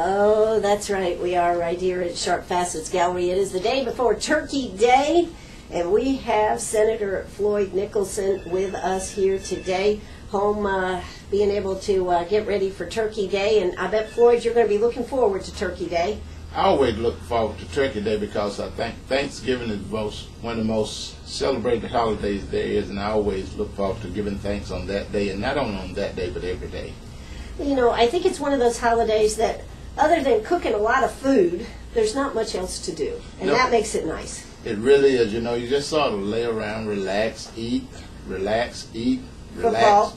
Oh, that's right. We are right here at Sharp Facets Gallery. It is the day before Turkey Day, and we have Senator Floyd Nicholson with us here today, home being able to get ready for Turkey Day. And I bet, Floyd, you're going to be looking forward to Turkey Day. I always look forward to Turkey Day because I think Thanksgiving is one of the most celebrated holidays there is, and I always look forward to giving thanks on that day, and not only on that day, but every day. You know, I think it's one of those holidays that, other than cooking a lot of food, there's not much else to do, and that makes it nice. It really is. You know, you just sort of lay around, relax, eat, relax, Football.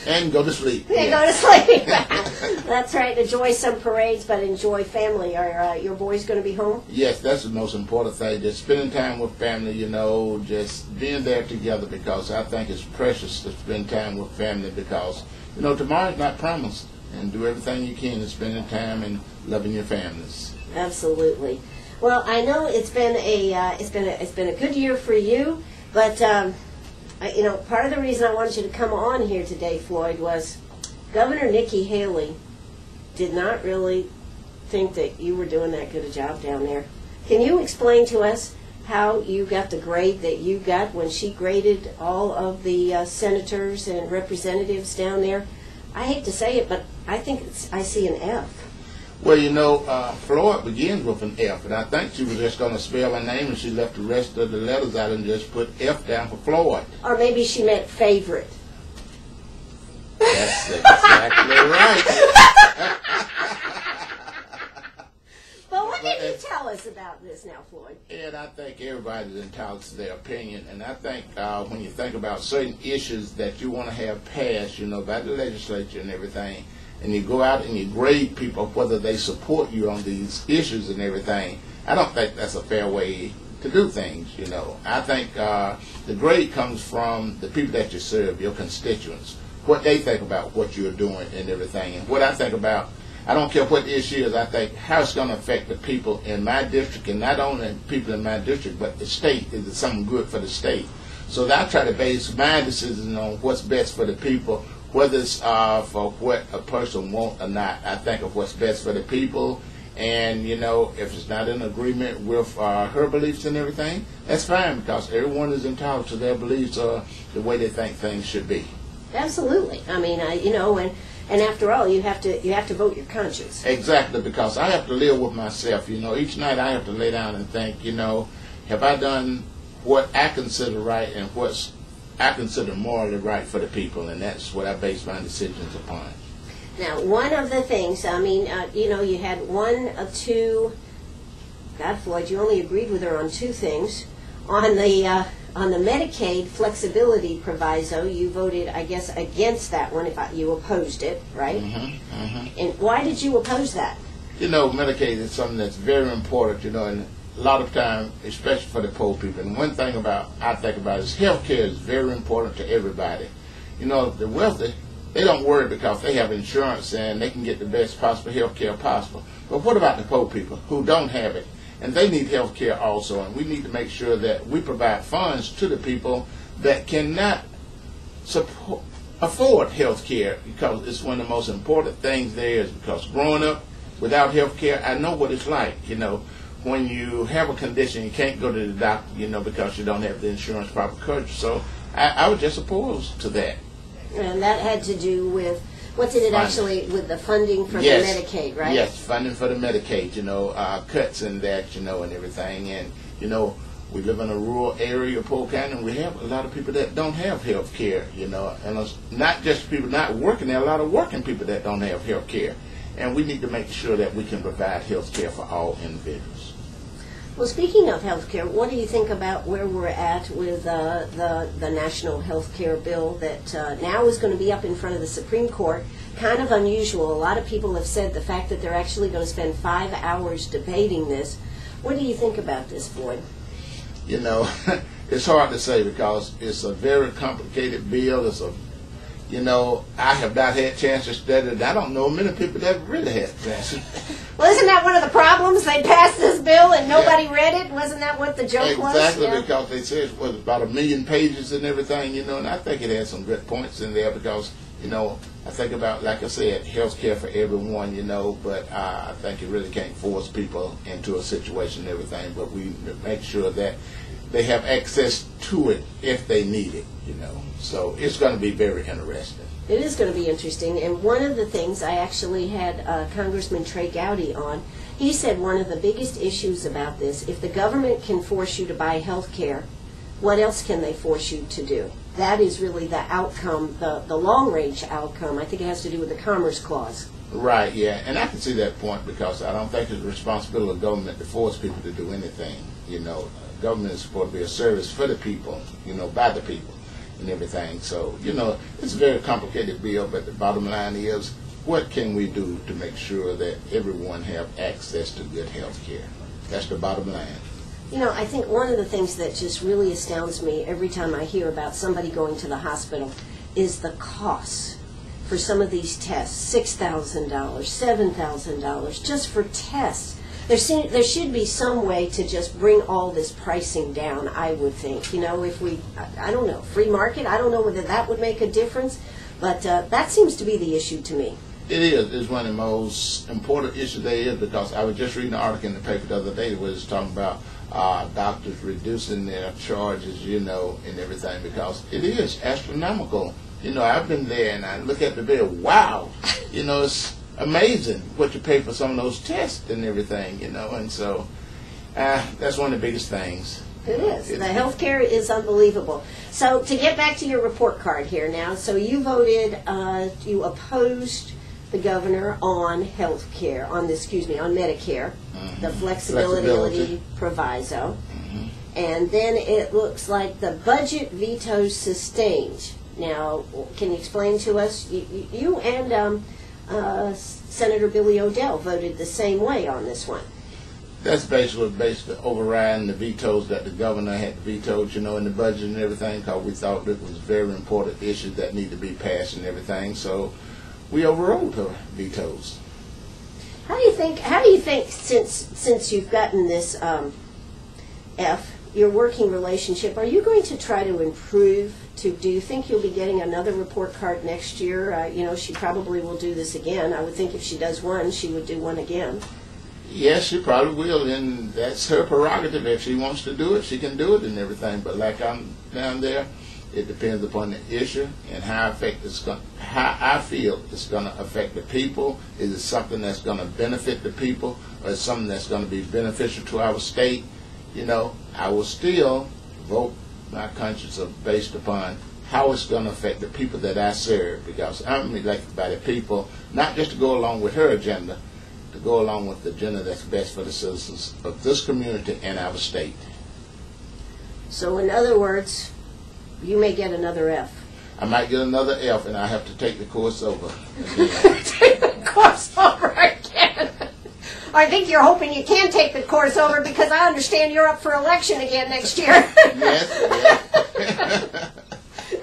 And go to sleep. And go to sleep. That's right. Enjoy some parades, but enjoy family. Are your boys going to be home? Yes, that's the most important thing. Just spending time with family, you know, just being there together, because I think it's precious to spend time with family because, you know, tomorrow's not promised. And do everything you can in spending time and loving your families. Absolutely. Well, I know it's been a good year for you, but you know, part of the reason I wanted you to come on here today, Floyd, was Governor Nikki Haley did not really think that you were doing that good a job down there. Can you explain to us how you got the grade that you got when she graded all of the senators and representatives down there? I hate to say it, but I think I see an F. Well, you know, Floyd begins with an F, and I think she was just going to spell my name, and she left the rest of the letters out and just put F down for Floyd. Or maybe she meant favorite. That's exactly right. But what did you tell us about this now, Floyd? And I think everybody's entitled to their opinion, and I think when you think about certain issues that you want to have passed, you know, by the legislature and everything, and you go out and you grade people whether they support you on these issues and everything, I don't think that's a fair way to do things, you know. I think the grade comes from the people that you serve, your constituents, what they think about what you're doing and everything. And what I think about, I don't care what the issue is, I think how it's going to affect the people in my district, and not only people in my district, but the state. Is it something good for the state? So I try to base my decisions on what's best for the people, whether it's for what a person wants or not. I think of what's best for the people, and, you know, if it's not in agreement with her beliefs and everything, that's fine, because everyone is entitled to their beliefs or the way they think things should be. Absolutely. I mean, you know, and after all, you have to vote your conscience. Exactly, because I have to live with myself. You know, each night I have to lay down and think, you know, have I done what I consider right and what I consider morally right for the people, and that's what I base my decisions upon. Now, one of the things, I mean, you know, you had one of two. God, Floyd, you only agreed with her on two things. On the Medicaid flexibility proviso, you voted, I guess, against that one. You opposed it, right? Mm-hmm, mm-hmm. And why did you oppose that? You know, Medicaid is something that's very important, you know, and a lot of time, especially for the poor people. And one thing I think about is health care is very important to everybody. You know, the wealthy, they don't worry because they have insurance and they can get the best possible health care possible. But what about the poor people who don't have it? And they need health care also, and we need to make sure that we provide funds to the people that cannot afford health care, because it's one of the most important things there is, because growing up without health care, I know what it's like, you know. When you have a condition, you can't go to the doctor, you know, because you don't have the insurance proper coverage. So I was just opposed to that. And that had to do with, what did it actually, with the funding for the Medicaid, right? Yes, funding for the Medicaid, you know, cuts in that, you know, and everything. And, you know, we live in a rural area of Polk County, and we have a lot of people that don't have health care, you know. And it's not just people not working, there are a lot of working people that don't have health care. And we need to make sure that we can provide health care for all individuals. Well, speaking of health care, what do you think about where we're at with the national health care bill that now is going to be up in front of the Supreme Court? Kind of unusual. A lot of people have said the fact that they're actually going to spend 5 hours debating this. What do you think about this, Floyd? You know, it's hard to say because it's a very complicated bill. You know, I have not had a chance to study it. I don't know many people that really had a chance. Well, isn't that one of the problems? They passed this bill and nobody read it? Wasn't that what the joke was? Exactly, because they said it was about 1 million pages and everything, you know, and I think it had some good points in there because you know, I think about, like I said, health care for everyone, you know, but I think you really can't force people into a situation and everything, but we make sure that they have access to it if they need it, you know. So it's going to be very interesting. It is going to be interesting, and one of the things I actually had Congressman Trey Gowdy on. He said one of the biggest issues about this, if the government can force you to buy health care, what else can they force you to do? That is really the outcome, the long-range outcome. I think it has to do with the Commerce Clause. Right, yeah, and I can see that point, because I don't think it's the responsibility of government to force people to do anything. You know, government is supposed to be a service for the people, you know, by the people and everything. So, you know, it's a very complicated bill, but the bottom line is, what can we do to make sure that everyone have access to good health care? That's the bottom line. You know, I think one of the things that just really astounds me every time I hear about somebody going to the hospital is the costs for some of these tests. $6,000, $7,000 just for tests. There should be some way to just bring all this pricing down, I would think. You know, if we, I don't know, free market, I don't know whether that would make a difference, but that seems to be the issue to me. It is. It's one of the most important issues there is, because I was just reading an article in the paper the other day that was talking about doctors reducing their charges, you know, and everything, because it is astronomical. You know, I've been there and I look at the bill, wow, you know, it's amazing what you pay for some of those tests and everything, you know, and so that's one of the biggest things. It is. The health care is unbelievable. So to get back to your report card here now, so you voted, you opposed the governor on health care, on Medicare, the flexibility proviso, and then it looks like the budget veto sustained. Now, can you explain to us, you and Senator Billy Odell voted the same way on this one. That's basically overriding the vetoes that the governor had vetoed, you know, in the budget and everything, because we thought it was very important issues that need to be passed and everything. So we overrode her vetoes. How do you think since you've gotten this your working relationship, are you going to try to improve? Do you think you'll be getting another report card next year? You know, she probably will do this again. I would think if she does one, she would do one again. Yes, she probably will, and that's her prerogative. If she wants to do it, she can do it and everything. But like I'm down there, it depends upon the issue and how I feel it's going to affect the people. Is it something that's going to benefit the people, or is it something that's going to be beneficial to our state? You know, I will still vote my conscience based upon how it's going to affect the people that I serve, because I'm elected by the people, not just to go along with her agenda, to go along with the agenda that's best for the citizens of this community and our state. So in other words, you may get another F. I might get another F, and I have to take the course over. Take the course over again. I think you're hoping you can take the course over, because I understand you're up for election again next year. Yes.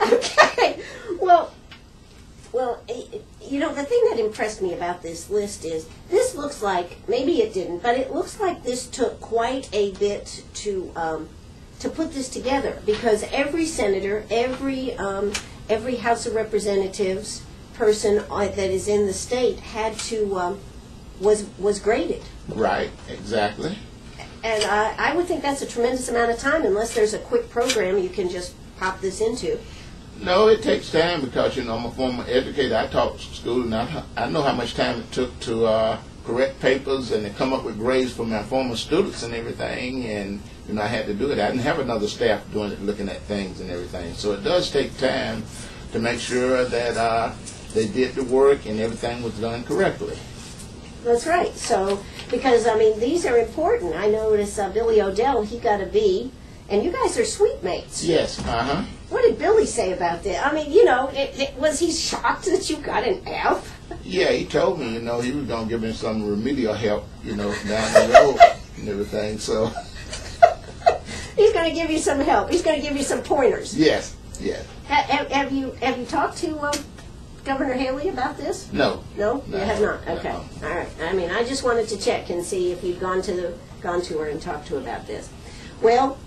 Okay. Well, you know, the thing that impressed me about this list is this looks like, maybe it didn't, but it looks like this took quite a bit to put this together, because every senator, every House of Representatives person that is in the state had to was graded. Right, exactly. And I would think that's a tremendous amount of time, unless there's a quick program you can just pop this into. No, it takes time, because, you know, I'm a former educator. I taught school, and I know how much time it took to correct papers and to come up with grades for my former students and everything, and, you know, I had to do it. I didn't have another staff doing it, looking at things and everything. So it does take time to make sure that they did the work and everything was done correctly. That's right. So, because, I mean, these are important. I noticed Billy Odell, he got a B, and you guys are suite mates. Yes, What did Billy say about that? I mean, you know, was he shocked that you got an F? Yeah, he told me, you know, he was going to give me some remedial help, you know, down the road and everything, so. He's going to give you some help. He's going to give you some pointers. Yes, yes. Have you talked to Governor Haley about this? No. No? You have not? Okay. No. All right. I mean, I just wanted to check and see if you'd gone to her and talked to her about this. Well,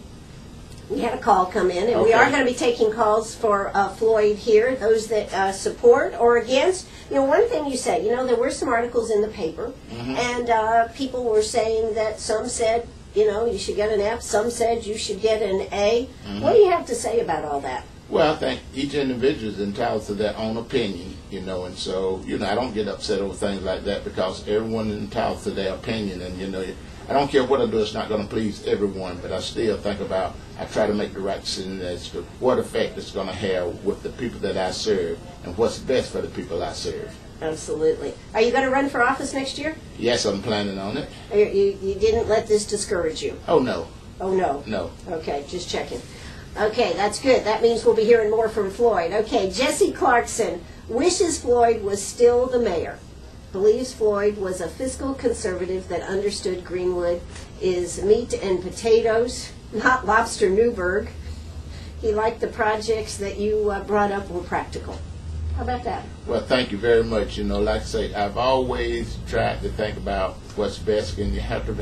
We had a call come in, and Okay. we are going to be taking calls for Floyd here, those that support or against. You know, one thing you said, you know, there were some articles in the paper, and people were saying that some said, you know, you should get an F, some said you should get an A. What do you have to say about all that? Well, I think each individual is entitled to their own opinion, you know, and so, you know, I don't get upset over things like that because everyone is entitled to their opinion, and, you know, I don't care what I do, it's not going to please everyone, but I still think about, I try to make the right decision as to what effect it's going to have with the people that I serve and what's best for the people I serve. Absolutely. Are you going to run for office next year? Yes, I'm planning on it. You didn't let this discourage you? Oh, no. Oh, no? No. Okay, just checking. Okay, that's good. That means we'll be hearing more from Floyd. Okay, Jesse Clarkson wishes Floyd was still the mayor. Believes Floyd was a fiscal conservative that understood Greenwood is meat and potatoes, not lobster Newburgh. He liked the projects that you brought up were practical. How about that? Well, thank you very much. You know, like I say, I've always tried to think about what's best, and you have to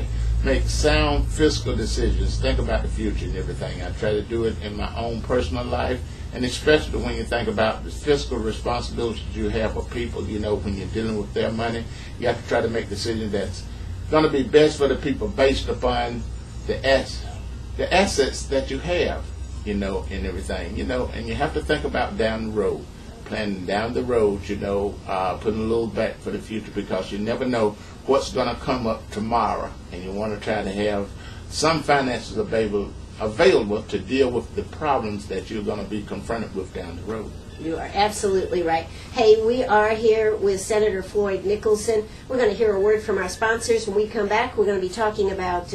make sound fiscal decisions, think about the future and everything. I try to do it in my own personal life, and especially when you think about the fiscal responsibilities you have for people, you know, when you're dealing with their money, you have to try to make decisions that's going to be best for the people based upon the assets that you have, you know, and everything, you know, and you have to think about down the road. Planning down the road, you know, putting a little back for the future, because you never know what's going to come up tomorrow, and you want to try to have some finances available to deal with the problems that you're going to be confronted with down the road. You are absolutely right. Hey, we are here with Senator Floyd Nicholson. We're going to hear a word from our sponsors. When we come back, we're going to be talking about,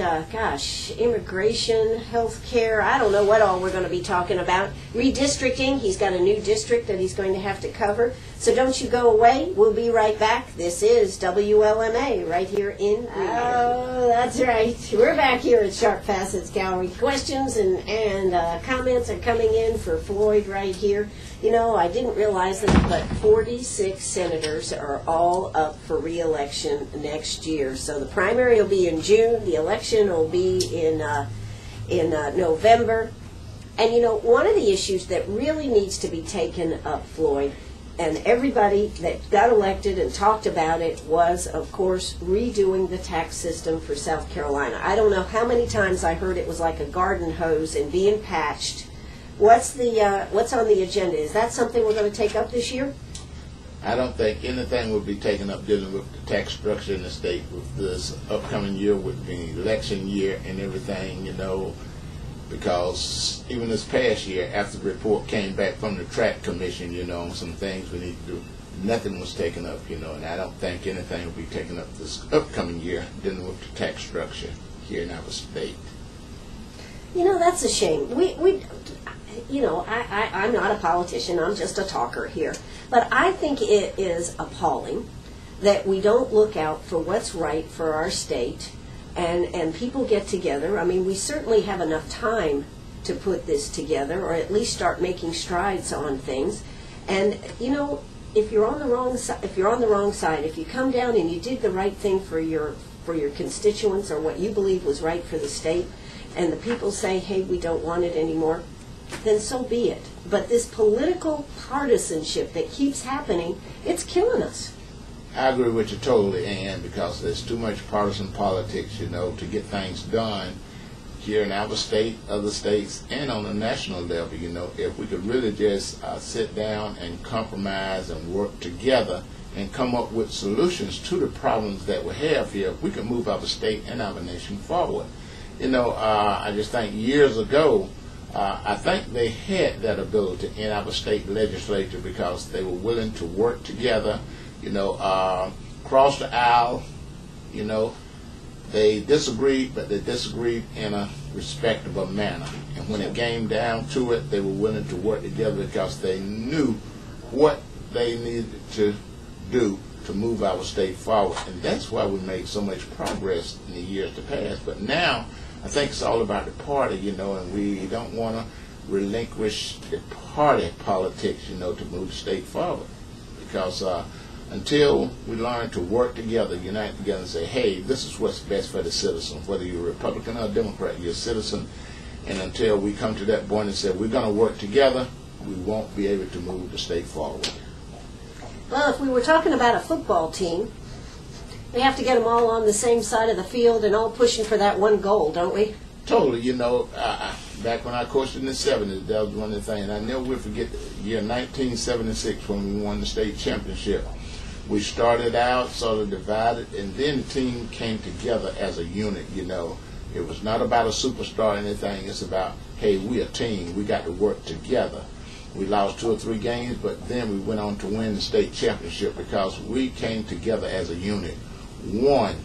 immigration, health care. I don't know what all we're going to be talking about. Redistricting. He's got a new district that he's going to have to cover. So don't you go away. We'll be right back. This is WLMA right here in Greenwood. Oh, that's right. We're back here at Sharp Facets Gallery. Questions and comments are coming in for Floyd right here. You know, I didn't realize that, but 46 senators are all up for re-election next year. So the primary will be in June. The election will be in November. And, you know, one of the issues that really needs to be taken up, Floyd, and everybody that got elected and talked about it was, of course, redoing the tax system for South Carolina. I don't know how many times I heard it was like a garden hose and being patched. What's on the agenda? Is that something we're going to take up this year? I don't think anything will be taken up dealing with the tax structure in the state with this upcoming year, with the election year and everything, you know, because even this past year, after the report came back from the Track Commission, you know, on some things we need to do, nothing was taken up, you know, and I don't think anything will be taken up this upcoming year dealing with the tax structure here in our state. You know, that's a shame. You know, I'm not a politician, I'm just a talker here. But I think it is appalling that we don't look out for what's right for our state, and people get together. I mean, we certainly have enough time to put this together, or at least start making strides on things. And, you know, if you're on the wrong side, if you come down and you did the right thing for your constituents, or what you believe was right for the state, and the people say, hey, we don't want it anymore, then so be it. But this political partisanship that keeps happening, it's killing us. I agree with you totally, Ann, because there's too much partisan politics, you know, to get things done here in our state, other states, and on a national level. You know, if we could really just sit down and compromise and work together and come up with solutions to the problems that we have here, we can move our state and our nation forward. You know, I just think years ago, I think they had that ability in our state legislature because they were willing to work together, you know, cross the aisle, you know. They disagreed, but they disagreed in a respectable manner. And when it came down to it, they were willing to work together because they knew what they needed to do to move our state forward. And that's why we made so much progress in the years to pass. But now, I think it's all about the party, you know, and we don't want to relinquish the party politics, you know, to move the state forward. Because until we learn to work together, unite together and say, hey, this is what's best for the citizen, whether you're a Republican or a Democrat, you're a citizen, And until we come to that point and say we're going to work together, we won't be able to move the state forward. Well, if we were talking about a football team, we have to get them all on the same side of the field and all pushing for that one goal, don't we? Totally. Back when I coached in the 70s, that was one of the things. I never will forget the year 1976 when we won the state championship. We started out sort of divided, and then the team came together as a unit, It was not about a superstar or anything. It's about, hey, we a team. We got to work together. We lost 2 or 3 games, but then we went on to win the state championship because we came together as a unit. One,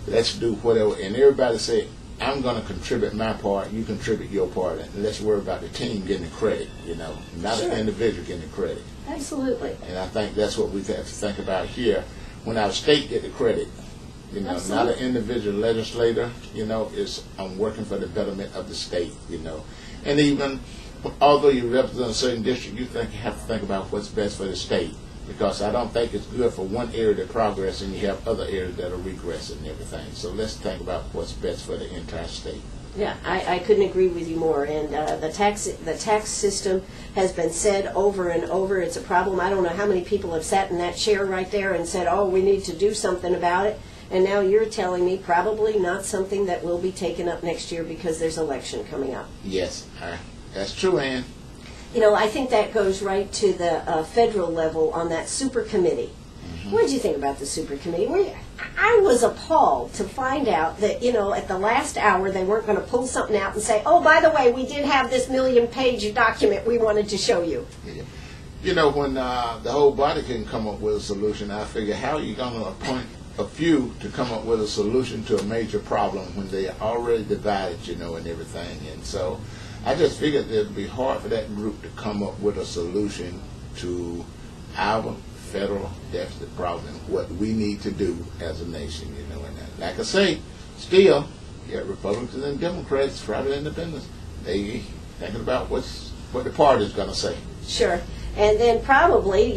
let's do whatever. And everybody said, I'm going to contribute my part, you contribute your part, and let's worry about the team getting the credit, not Sure. an individual getting the credit. Absolutely. And I think that's what we have to think about here. When our state get the credit, not Absolutely. an individual legislator, I'm working for the betterment of the state, And even, although you represent a certain district, you have to think about what's best for the state. Because I don't think it's good for one area to progress and you have other areas that are regressing and everything. So let's think about what's best for the entire state. Yeah, I couldn't agree with you more. And the tax system has been said over and over. It's a problem. I don't know how many people have sat in that chair right there and said, oh, we need to do something about it. And now you're telling me probably not something that will be taken up next year because there's election coming up. Yes, that's true, Ann. I think that goes right to the federal level on that super committee. Mm-hmm. What did you think about the super committee? I was appalled to find out that, at the last hour they weren't going to pull something out and say, oh, by the way, we did have this 1,000,000-page document we wanted to show you. Yeah. When the whole body can come up with a solution, I figure, how are you going to appoint a few to come up with a solution to a major problem when they are already divided, and everything? And so I just figured it would be hard for that group to come up with a solution to our federal deficit problem and what we need to do as a nation, And like I say, still, Republicans and Democrats, private independents, they thinking about what the party's going to say. Sure. And then probably,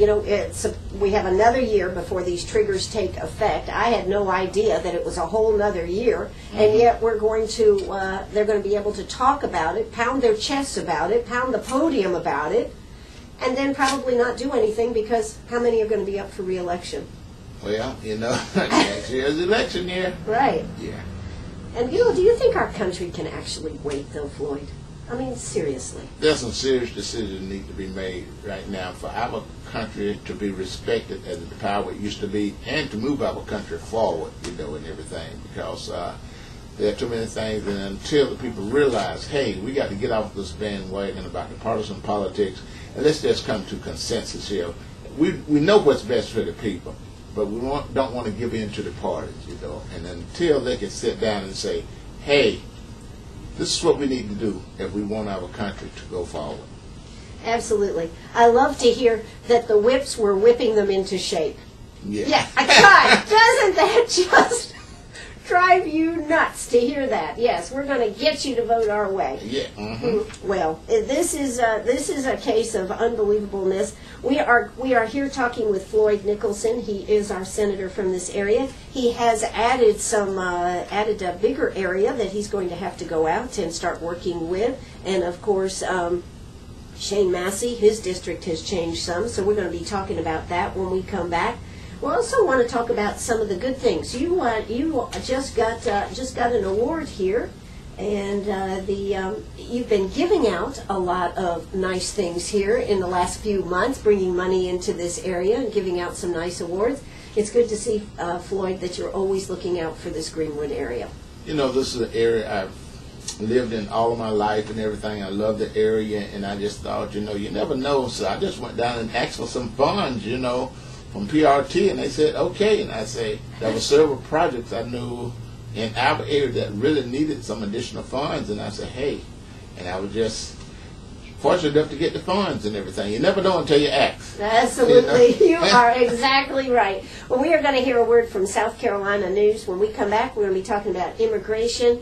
we have another year before these triggers take effect. I had no idea that it was a whole nother year, and yet they're going to be able to talk about it, pound their chests about it, pound the podium about it, and then probably not do anything because how many are going to be up for re-election? Well, next year's election year. Right. Yeah. And, do you think our country can actually wait, though, Floyd? I mean, seriously. There's some serious decisions need to be made right now for our country to be respected as the power it used to be and to move our country forward, and everything. Because there are too many things, and until the people realize, hey, we got to get off this bandwagon about the partisan politics, and let's just come to consensus here. We know what's best for the people, but we don't want to give in to the parties, And until they can sit down and say, hey, this is what we need to do if we want our country to go forward. Absolutely. I love to hear that the whips were whipping them into shape. Yeah. Yeah, God, doesn't that just drive you nuts to hear that? Yes, we're going to get you to vote our way. Yeah. Mm-hmm. Well, this is a case of unbelievableness. We are here talking with Floyd Nicholson. He is our senator from this area. He has added a bigger area that he's going to have to go out and start working with, and of course. Shane Massey, his district has changed some, so we're going to be talking about that when we come back. We also want to talk about some of the good things. You just got an award here, and you've been giving out a lot of nice things here in the last few months, bringing money into this area and giving out some nice awards. It's good to see, Floyd, that you're always looking out for this Greenwood area. This is an area I've lived in all of my life and everything. I love the area, and I just thought, you never know. So I just went down and asked for some funds, from PRT, and they said, okay. And I say, there were several projects I knew in our area that really needed some additional funds, and I said, hey. And I was just fortunate enough to get the funds and everything. You never know until you ask. Absolutely. You are exactly right. Well, we are going to hear a word from South Carolina News. When we come back, we're going to be talking about immigration,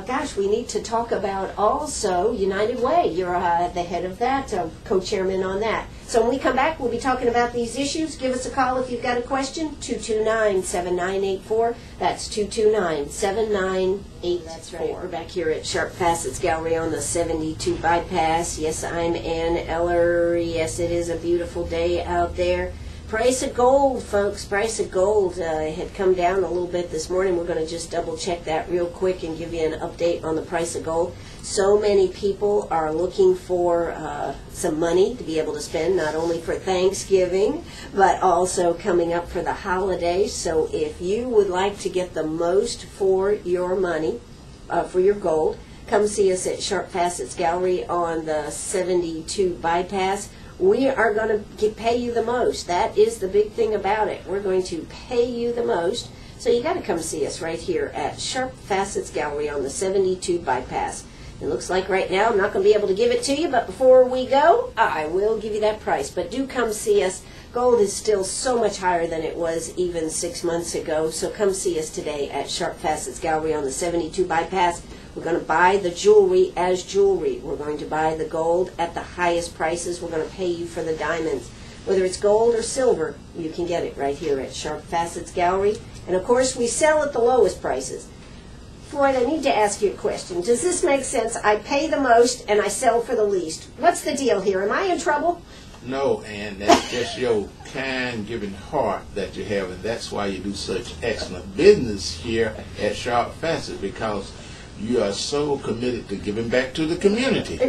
gosh, we need to talk about also United Way. You're the head of that, co-chairman on that. So when we come back, we'll be talking about these issues. Give us a call if you've got a question, 229-7984. That's 229-7984. That's right. We're back here at Sharp Facets Gallery on the 72 bypass. Yes, I'm Ann Eller. Yes, it is a beautiful day out there. Price of gold, folks. Price of gold had come down a little bit this morning. We're going to just double check that real quick and give you an update on the price of gold. So many people are looking for some money to be able to spend, not only for Thanksgiving, but also coming up for the holidays. So if you would like to get the most for your money, for your gold, come see us at Sharp Facets Gallery on the 72 bypass. We are going to pay you the most. That is the big thing about it. We're going to pay you the most. So you got to come see us right here at Sharp Facets Gallery on the 72 bypass. It looks like right now I'm not going to be able to give it to you, but before we go, I will give you that price. But do come see us. Gold is still so much higher than it was even 6 months ago. So come see us today at Sharp Facets Gallery on the 72 bypass. We're going to buy the jewelry as jewelry. We're going to buy the gold at the highest prices. We're going to pay you for the diamonds. Whether it's gold or silver, you can get it right here at Sharp Facets Gallery. And of course, we sell at the lowest prices. Floyd, I need to ask you a question. Does this make sense? I pay the most and I sell for the least. What's the deal here? Am I in trouble? No, and that's just your kind, giving heart that you have, and that's why you do such excellent business here at Sharp Facets, because you are so committed to giving back to the community.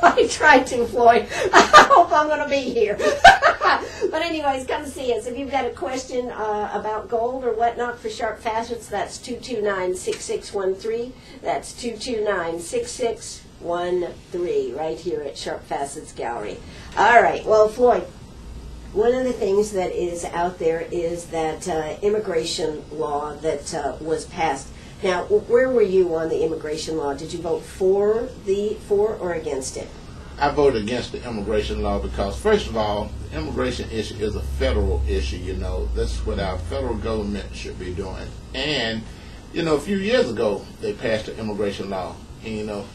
I tried to, Floyd. I hope I'm going to be here. But anyways, come see us. If you've got a question about gold or whatnot for Sharp Facets, that's 229-6613. That's 229-6613 right here at Sharp Facets Gallery. All right. Well, Floyd, one of the things that is out there is that immigration law that was passed. Now, where were you on the immigration law? Did you vote for or against it? I voted against the immigration law because, first of all, the immigration issue is a federal issue, you know. That's what our federal government should be doing. And, you know, a few years ago, they passed the immigration law. And, you know,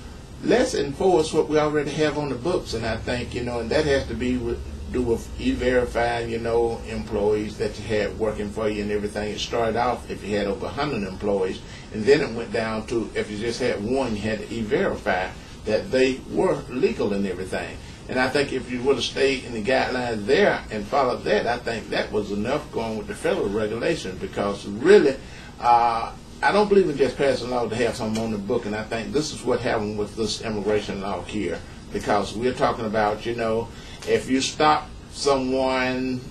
let's enforce what we already have on the books. And I think, you know, and that has to do with e-verifying, you know, employees that you had working for you and everything. It started off if you had over 100 employees, and then it went down to if you just had one, you had to e-verify that they were legal and everything. And I think if you would have stayed in the guidelines there and followed that, I think that was enough going with the federal regulations, because really, I don't believe in just passing a law to have something on the book, and I think this is what happened with this immigration law here, because we're talking about, you know, if you stop someone,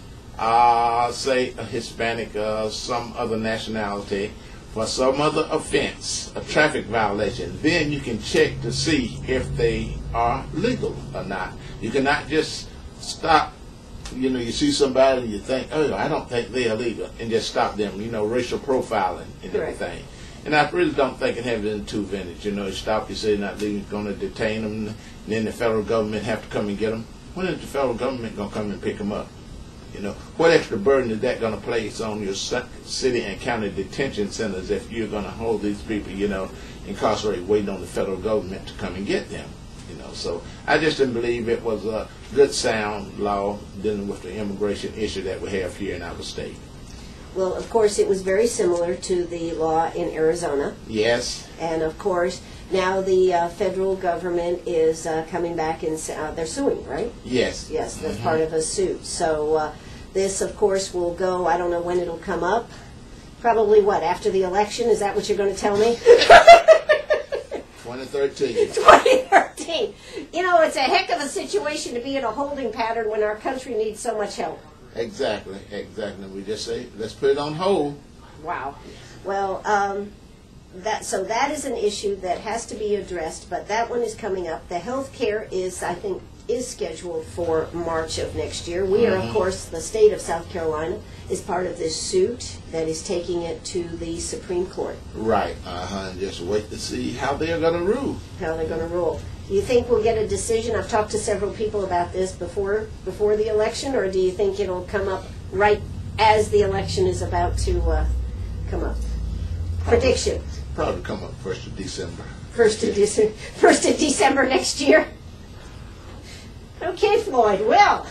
say a Hispanic or some other nationality, for some other offense, a traffic violation, then you can check to see if they are legal or not. You cannot just stop, you know, you see somebody and you think, oh, I don't think they are legal, and just stop them, you know, racial profiling and everything. And I really don't think it has been too vintage. You know, you stop, you say not legal, going to detain them, and then the federal government have to come and get them. When is the federal government going to come and pick them up? You know, what extra burden is that going to place on your city and county detention centers if you're going to hold these people, you know, incarcerated, waiting on the federal government to come and get them? You know, so I just didn't believe it was a good, sound law dealing with the immigration issue that we have here in our state. Well, of course, it was very similar to the law in Arizona. Yes. And of course, now the federal government is coming back and they're suing, right? Yes. Yes, that's part of a suit. So this, of course, will go, I don't know when it'll come up. Probably what, after the election? Is that what you're going to tell me? 2013. 2013. You know, it's a heck of a situation to be in a holding pattern when our country needs so much help. Exactly, exactly. We just say, let's put it on hold. Wow. Well, that is an issue that has to be addressed, but that one is coming up. The health care is, I think, is scheduled for March of next year. We are, of course, the state of South Carolina is part of this suit that is taking it to the Supreme Court. Right. And just wait to see how they're going to rule. How they're going to rule. Do you think we'll get a decision? I've talked to several people about this before the election, or do you think it'll come up right as the election is about to come up? Prediction. Probably come up 1st of December. 1st of December next year. Okay, Floyd. Well,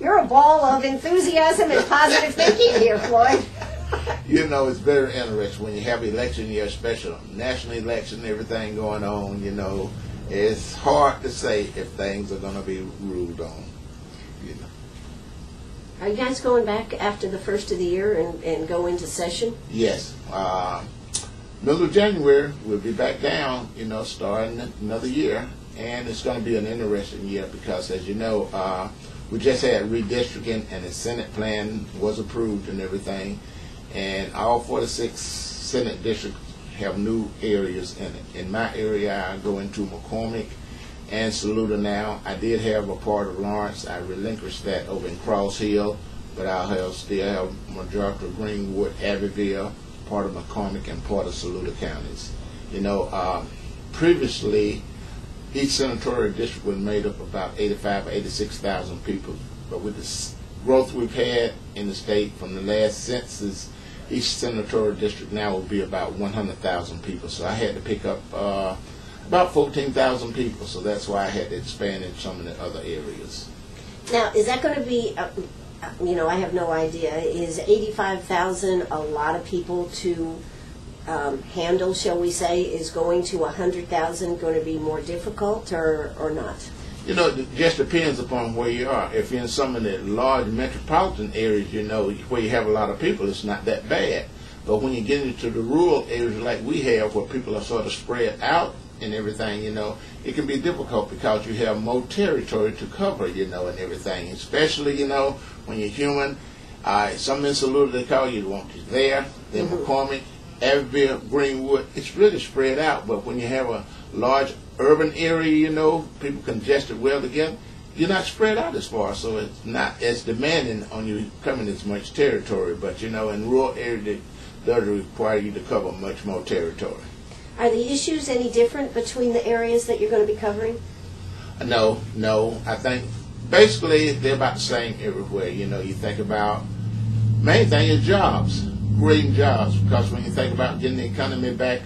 you're a ball of enthusiasm and positive thinking here, Floyd. You know, it's very interesting when you have election year, especially national election, everything going on, you know. It's hard to say if things are going to be ruled on, you know. Are you guys going back after the first of the year and go into session? Yes. Middle of January, we'll be back down, you know, starting another year. And it's going to be an interesting year because, as you know, we just had redistricting and the Senate plan was approved and everything. And all 46 Senate districts have new areas in it. In my area, I go into McCormick and Saluda now. I did have a part of Lawrence. I relinquished that over in Cross Hill, but I'll still have majority of Greenwood, Abbeville, part of McCormick, and part of Saluda counties. You know, previously, each senatorial district was made up of about 85,000 or 86,000 people. But with the growth we've had in the state from the last census, each senatorial district now will be about 100,000 people. So I had to pick up about 14,000 people. So that's why I had to expand in some of the other areas. Now, is that going to be, you know, I have no idea. Is 85,000 a lot of people to handle, shall we say? Is going to 100,000 going to be more difficult or not? You know, it just depends upon where you are. If you're in some of the large metropolitan areas, you know, where you have a lot of people, it's not that bad. But when you get into the rural areas like we have, where people are sort of spread out and everything, you know, it can be difficult because you have more territory to cover, you know, and everything. Especially, you know, when you're human. Some in Saluda, they call you, want you there. Then McCormick, Abbeville, Greenwood, it's really spread out. But when you have a large urban area, you know, people congested well together, you're not spread out as far, so it's not as demanding on you covering as much territory. But, you know, in rural areas, it does require you to cover much more territory. Are the issues any different between the areas that you're going to be covering? No. I think basically they're about the same everywhere. You know, you think about, main thing is jobs, creating jobs, because when you think about getting the economy back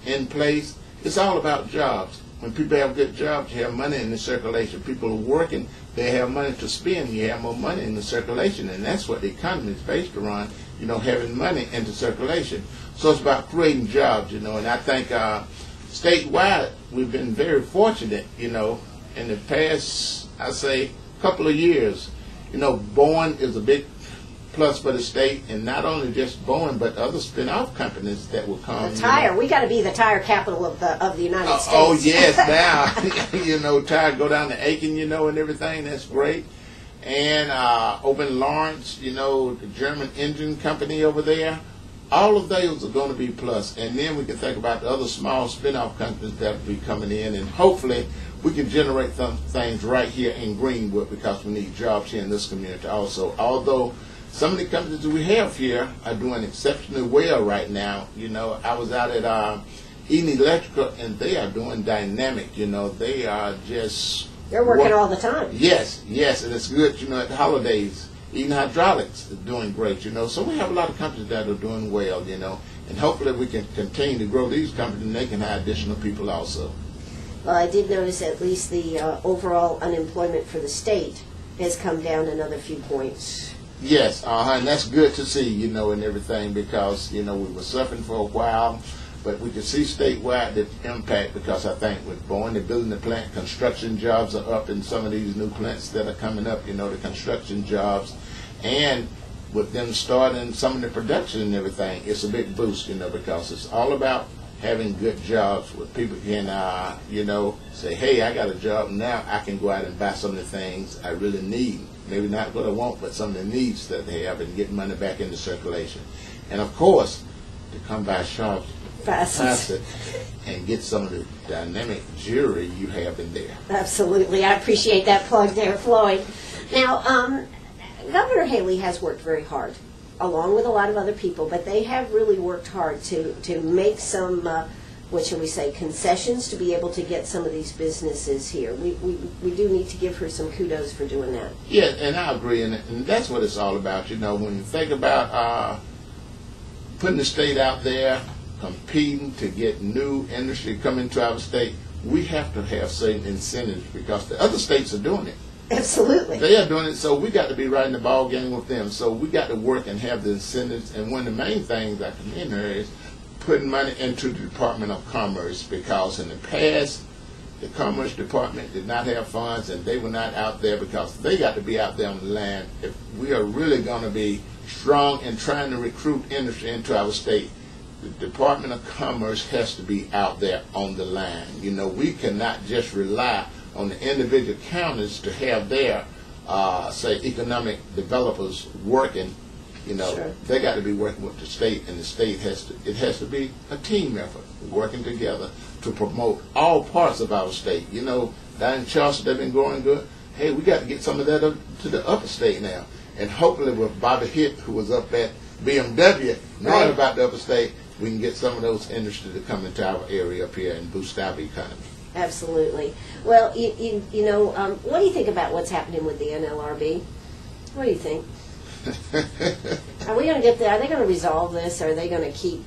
in place, it's all about jobs. When people have good jobs, you have money in the circulation. People are working, they have money to spend, you have more money in the circulation, and that's what the economy is based around, you know, having money into circulation. So it's about creating jobs, you know, and I think statewide we've been very fortunate, you know, in the past, I say, couple of years. You know, Boeing is a big plus for the state, and not only just Boeing, but other spin-off companies that will come. The tire, you know. We got to be the tire capital of the United States. Oh yes, now you know, tire go down to Aiken, you know, and everything. That's great. And open Lawrence, you know, the German engine company over there. All of those are going to be plus, and then we can think about the other small spin-off companies that will be coming in, and hopefully we can generate some things right here in Greenwood because we need jobs here in this community also. Although some of the companies that we have here are doing exceptionally well right now. You know, I was out at Eden Electrical, and they are doing dynamic. You know, they are just... They're working all the time. Yes, and it's good, you know, at the holidays. Eden Hydraulics is doing great, you know. So we have a lot of companies that are doing well, you know. And hopefully we can continue to grow these companies, and they can hire additional people also. Well, I did notice at least the overall unemployment for the state has come down another few points. Yes, and that's good to see, you know, and everything, because, you know, we were suffering for a while, but we can see statewide the impact because I think with Boeing, they're building the plant, construction jobs are up in some of these new plants that are coming up, you know, the construction jobs, and with them starting some of the production and everything, it's a big boost, you know, because it's all about having good jobs where people can, you know, say, hey, I got a job now, I can go out and buy some of the things I really need. Maybe not what I want, but some of the needs that they have, and get money back into circulation. And of course, to come by sharp, faster, and get some of the dynamic jewelry you have in there. Absolutely. I appreciate that plug there, Floyd. Now, Governor Haley has worked very hard, along with a lot of other people, but they have really worked hard to make some, what shall we say, concessions to be able to get some of these businesses here. We do need to give her some kudos for doing that. Yeah, and I agree, and that's what it's all about. You know, when you think about putting the state out there, competing to get new industry coming to our state, we have to have certain incentives because the other states are doing it. Absolutely. They are doing it, so we got to be right in the ball game with them. So we got to work and have the incentives. And one of the main things I commend her is putting money into the Department of Commerce, because in the past, the Commerce Department did not have funds and they were not out there because they got to be out there on the land. If we are really going to be strong in trying to recruit industry into our state, the Department of Commerce has to be out there on the line. You know, we cannot just rely on the individual counties to have their, say, economic developers working. You know, Sure. They got to be working with the state, and the state has to be a team effort, working together to promote all parts of our state. You know, down in Charleston, they've been growing good. Hey, we got to get some of that up to the upper state now. And hopefully with Bobby Hitt, who was up at BMW, knowing Right. about the upper state, we can get some of those industries to come into our area up here and boost our economy. Absolutely. Well, you know, what do you think about what's happening with the NLRB? What do you think? Are we going to get there? Are they going to resolve this? Or are they going to keep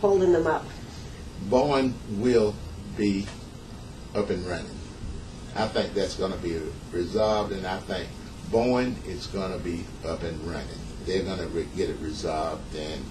holding them up? Boeing will be up and running. I think that's going to be resolved, and I think Boeing is going to be up and running. They're going to get it resolved, and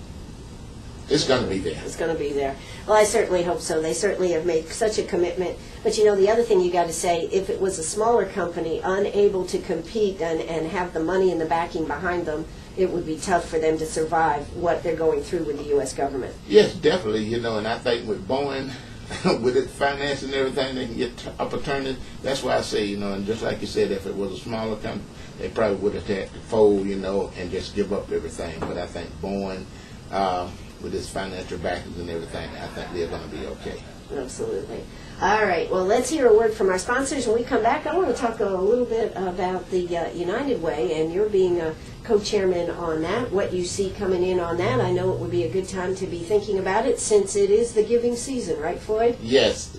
it's going to be there. It's going to be there. Well, I certainly hope so. They certainly have made such a commitment. But, you know, the other thing you got to say, if it was a smaller company unable to compete and have the money and the backing behind them, it would be tough for them to survive what they're going through with the U.S. government. Yes, definitely. You know, and I think with Boeing, with its finance and everything, they can get opportunities. That's why I say, you know, and just like you said, if it was a smaller company, they probably would have had to fold, you know, and just give up everything. But I think Boeing, with its financial backers and everything, I think they're going to be okay. Absolutely. All right. Well, let's hear a word from our sponsors. When we come back, I want to talk a little bit about the United Way, and you're being a co-chairman on that, what you see coming in on that. I know it would be a good time to be thinking about it since it is the giving season, right, Floyd? Yes,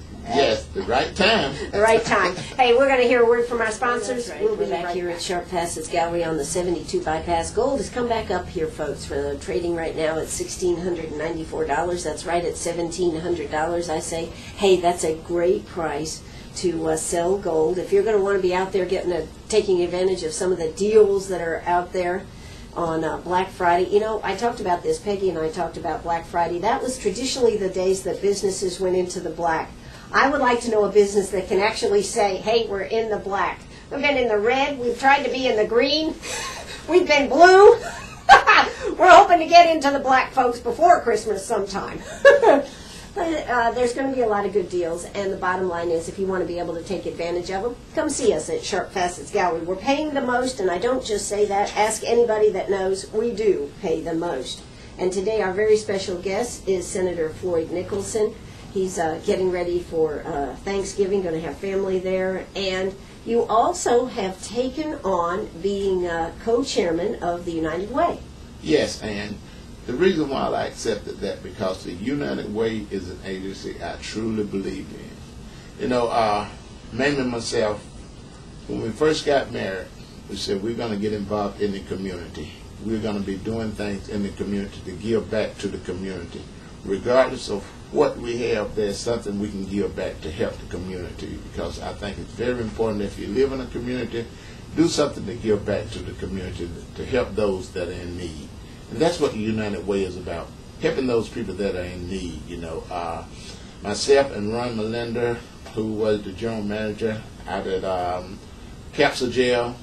the right time. The right time. Hey, we're going to hear a word from our sponsors. We'll be back here at Sharp Passage Gallery on the 72 bypass. Gold has come back up here, folks. For the trading right now at $1,694. That's right at $1,700. I say, hey, that's a great price to sell gold. If you're going to want to be out there taking advantage of some of the deals that are out there on Black Friday. You know, I talked about this, Peggy and I talked about Black Friday. That was traditionally the days that businesses went into the black. I would like to know a business that can actually say, hey, we're in the black. We've been in the red. We've tried to be in the green. We've been blue. We're hoping to get into the black, folks, before Christmas sometime. But there's going to be a lot of good deals, and the bottom line is if you want to be able to take advantage of them, come see us at Sharp Facets Gallery. We're paying the most, and I don't just say that. Ask anybody that knows we do pay the most. And today our very special guest is Senator Floyd Nicholson. He's getting ready for Thanksgiving, going to have family there. And you also have taken on being co-chairman of the United Way. Yes, and the reason why I accepted that, because the United Way is an agency I truly believe in. You know, Mamie and myself, when we first got married, we said we're going to get involved in the community. We're going to be doing things in the community to give back to the community. Regardless of what we have, there's something we can give back to help the community, because I think it's very important if you live in a community, do something to give back to the community, to help those that are in need. And that's what the United Way is about, helping those people that are in need. You know, myself and Ron Melinda, who was the general manager out at Capsule Jail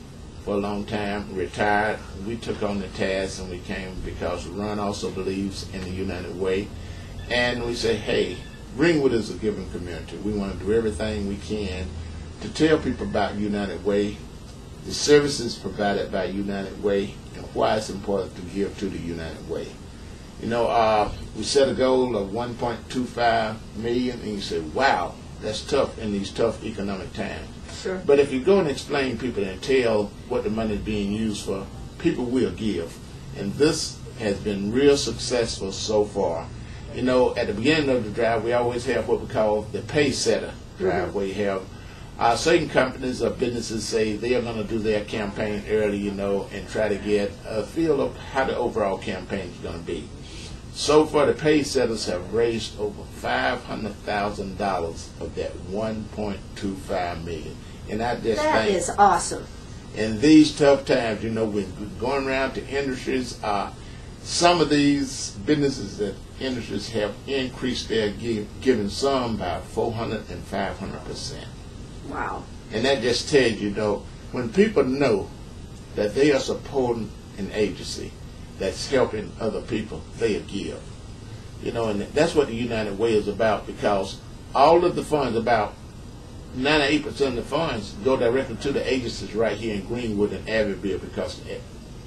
for a long time, retired. We took on the task and we came because Ron also believes in the United Way. And we say, hey, Ringwood is a giving community. We want to do everything we can to tell people about United Way, the services provided by United Way, and why it's important to give to the United Way. You know, we set a goal of $1.25 million, and you say, wow, that's tough in these tough economic times. Sure. But if you go and explain people and tell what the money is being used for, people will give. And this has been real successful so far. You know, at the beginning of the drive, we always have what we call the pay setter drive, where you have certain companies or businesses say they are going to do their campaign early, you know, and try to get a feel of how the overall campaign is going to be. So far, the pay setters have raised over $500,000 of that $1.25 million. And I just That think is awesome. in these tough times, you know, we're going around to industries. Some of these businesses and industries have increased their giving some by 400 and 500%. Wow. And that just tells you, though, when people know that they are supporting an agency that's helping other people, they'll give. You know, and that's what the United Way is about, because all of the funds, about 98% of the funds, go directly to the agencies right here in Greenwood and Abbeville, because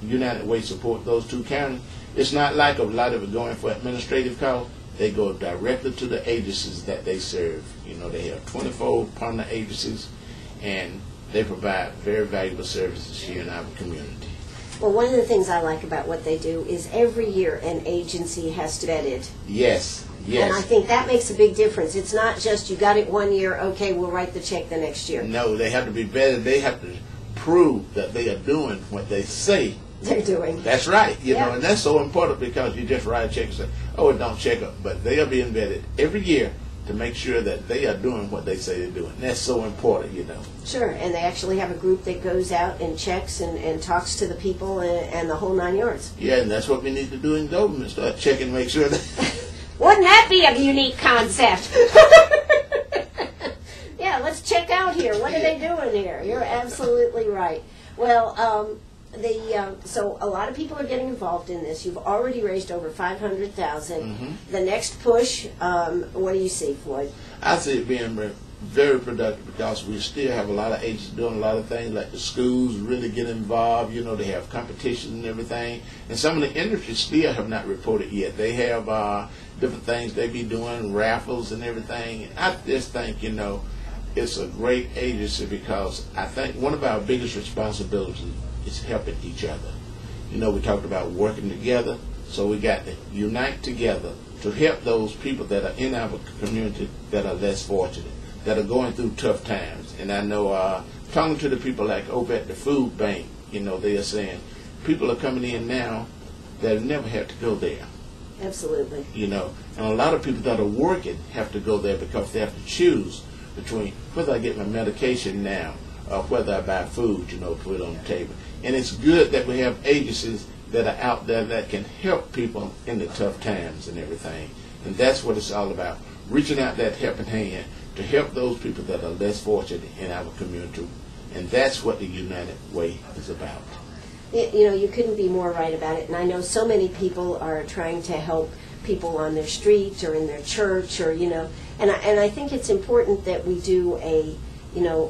United Way support those two counties. It's not like a lot of it going for administrative costs. They go directly to the agencies that they serve. You know, they have 24 partner agencies, and they provide very valuable services here in our community. Well, one of the things I like about what they do is every year an agency has to vet it. Yes, yes. And I think that makes a big difference. It's not just you got it one year, okay, we'll write the check the next year. No, they have to be vetted. They have to prove that they are doing what they say They're doing. that's right, you Yeah. know, and that's so important, because you just write a check and say, oh, it don't check up. But they are being vetted every year to make sure that they are doing what they say they're doing. And that's so important, you know. Sure, and they actually have a group that goes out and checks and talks to the people and the whole 9 yards. Yeah, and that's what we need to do in government, start checking, make sure that... Wouldn't that be a unique concept? Yeah, let's check out here. What are they doing here? You're absolutely right. Well, so a lot of people are getting involved in this. You've already raised over $500,000. Mm-hmm. The next push, what do you see, Floyd? I see it being very productive, because we still have a lot of agents doing a lot of things, like the schools really get involved. You know, they have competition and everything. And some of the industries still have not reported yet. They have different things they be doing, raffles and everything. And I just think, you know, it's a great agency, because I think one of our biggest responsibilities is helping each other. You know, we talked about working together, so we got to unite together to help those people that are in our community that are less fortunate, that are going through tough times. And I know, talking to the people like over at the food bank, you know, they are saying people are coming in now that have never had to go there. Absolutely. You know, and a lot of people that are working have to go there, because they have to choose between whether I get my medication now or whether I buy food, you know, to put on the table. And it's good that we have agencies that are out there that can help people in the tough times and everything. And that's what it's all about, reaching out that helping hand to help those people that are less fortunate in our community. And that's what the United Way is about. You know, you couldn't be more right about it. And I know so many people are trying to help people on their street or in their church, or, you know, and I think it's important that we do a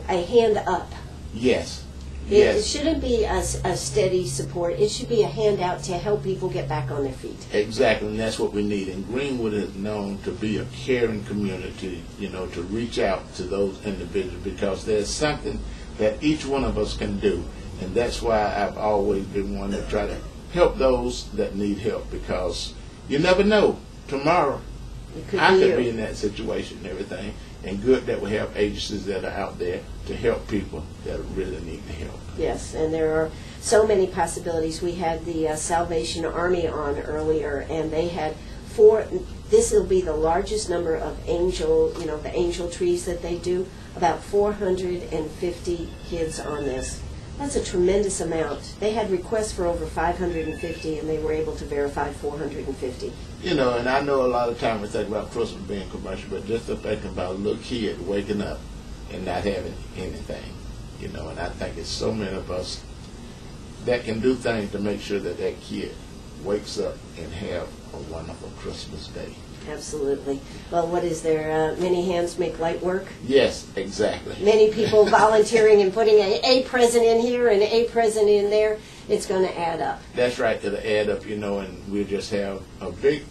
hand up. Yes. It Yes. shouldn't be a steady support. It should be a handout to help people get back on their feet. Exactly, and that's what we need. And Greenwood is known to be a caring community, you know, to reach out to those individuals, because there's something that each one of us can do. And that's why I've always been one to try to help those that need help, because you never know. Tomorrow, I could be in that situation and everything. And good that we have agencies that are out there to help people that really need the help. Yes, and there are so many possibilities. We had the Salvation Army on earlier, and they had this will be the largest number of the angel trees that they do, about 450 kids on this. That's a tremendous amount. They had requests for over 550, and they were able to verify 450. You know, and I know a lot of times we think about Christmas being commercial, but just to think about a little kid waking up and not having anything, you know, and I think it's so many of us that can do things to make sure that that kid wakes up and have a wonderful Christmas day. Absolutely. Well, what is there? Many hands make light work? Yes, exactly. Many people volunteering and putting a present in here and a present in there. It's going to add up. That's right, it'll add up, you know, and we'll just have a big,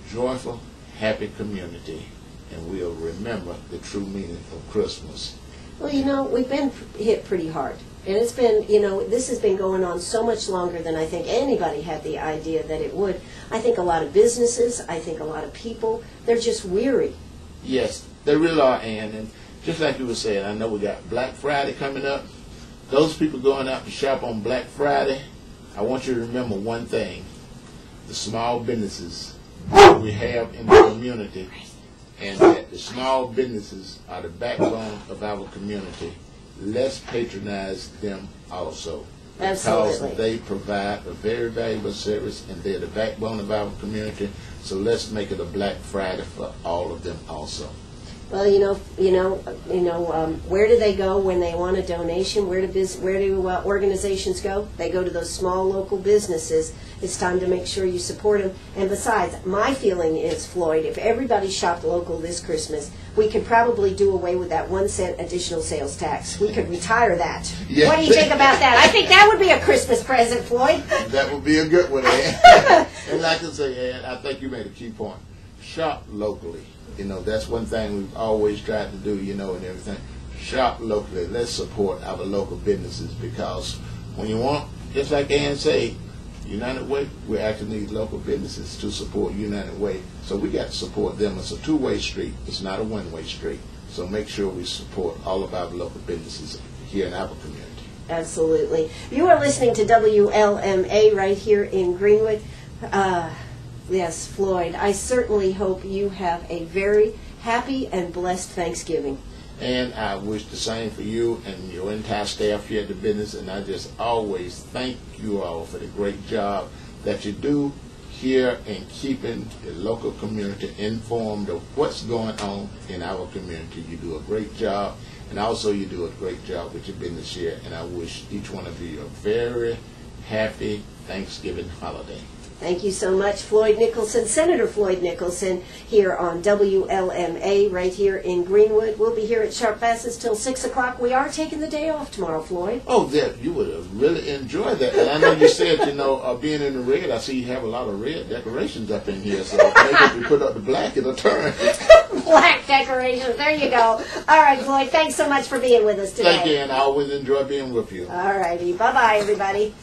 joyful, happy community, and we'll remember the true meaning of Christmas. Well, you know, we've been hit pretty hard. And it's been, you know, this has been going on so much longer than I think anybody had the idea that it would. I think a lot of businesses, I think a lot of people, they're just weary. Yes, they really are, Ann. And just like you were saying, I know we got Black Friday coming up. Those people going out to shop on Black Friday, I want you to remember one thing. the small businesses that we have in the community, and that the small businesses are the backbone of our community. Let's patronize them also. Because Absolutely. they provide a very valuable service, and they're the backbone of our community. So let's make it a Black Friday for all of them also. Well, where do they go when they want a donation? Where do organizations go? They go to those small local businesses. It's time to make sure you support them. And besides, my feeling is, Floyd, if everybody shopped local this Christmas, we could probably do away with that 1 cent additional sales tax. We could retire that. Yeah. What do you think about that? I think that would be a Christmas present, Floyd. That would be a good one, Ann. And like I say, Ann, I think you made a key point. Shop locally. That's one thing we've always tried to do, and everything. Shop locally. Let's support our local businesses, because when you want, just like Ann said, United Way, we actually need local businesses to support United Way. So we got to support them. It's a two-way street. It's not a one-way street. So make sure we support all of our local businesses here in our community. Absolutely. You are listening to WLMA right here in Greenwood. Yes, Floyd, I certainly hope you have a very happy and blessed Thanksgiving. And I wish the same for you and your entire staff here at the business. And I just always thank you all for the great job that you do here in keeping the local community informed of what's going on in our community. You do a great job, and also you do a great job with your business here. And I wish each one of you a very happy Thanksgiving holiday. Thank you so much, Floyd Nicholson, Senator Floyd Nicholson, here on WLMA right here in Greenwood. We'll be here at Sharp Fastest till 6 o'clock. We are taking the day off tomorrow, Floyd. Oh, you would have really enjoyed that. And I know you said, being in the red, I see you have a lot of red decorations up in here. So maybe if we put up the black, it'll turn. Black decorations. There you go. All right, Floyd, thanks so much for being with us today. Thank you, and I always enjoy being with you. All righty. Bye-bye, everybody.